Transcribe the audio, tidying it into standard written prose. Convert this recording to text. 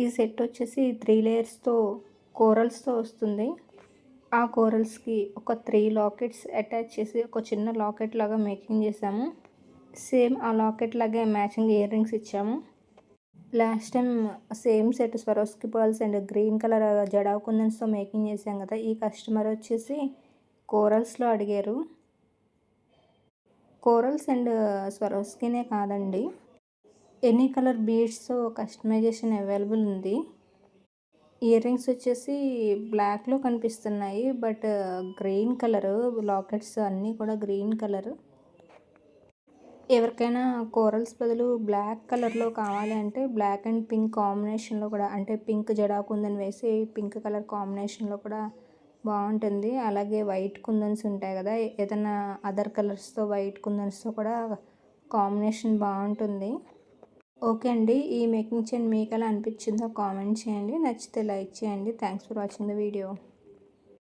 ఈ సెట్ వచ్చేసి 3 లేయర్స్తో కోరల్స్తో వస్తుంది. ఆ కోరల్స్కి ఒక 3 లాకెట్స్ అటాచ్ చేసి ఒక చిన్న లాకెట్ లాగా మేకింగ్ చేసాము. సేమ్ ఆ లాకెట్ లాగే మ్యాచింగ్ ఇయర్ రింగ్స్ ఇచ్చాము. Last time same set Swarovski pearls and green colour జడా కుందన్స్తో మేకింగ్ చేసాం కదా. ఈ కస్టమర్ వచ్చేసి కోరల్స్లో అడిగారు. కోరల్స్ అండ్ స్వరోస్కినే కాదండి, ఎనీ కలర్ బీడ్స్తో కస్టమైజేషన్ అవైలబుల్ ఉంది. ఇయర్ రింగ్స్ వచ్చేసి బ్లాక్లో కనిపిస్తున్నాయి, బట్ గ్రీన్ కలరు లాకెట్స్ అన్నీ కూడా గ్రీన్ కలరు. ఎవరికైనా కోరల్స్ బదులు బ్లాక్ కలర్లో కావాలి అంటే బ్లాక్ అండ్ పింక్ కాంబినేషన్లో కూడా, అంటే పింక్ జడా కుందన్ వేసి పింక్ కలర్ కాంబినేషన్లో కూడా బాగుంటుంది. అలాగే వైట్ కుందన్స్ ఉంటాయి కదా, ఏదైనా అదర్ కలర్స్తో వైట్ కుందన్స్తో కూడా కాంబినేషన్ బాగుంటుంది. ఓకే అండి, ఈ మేకింగ్ చైన్ మీకు ఎలా అనిపించిందో కామెంట్ చేయండి. నచ్చితే లైక్ చేయండి. Thanks for watching the video.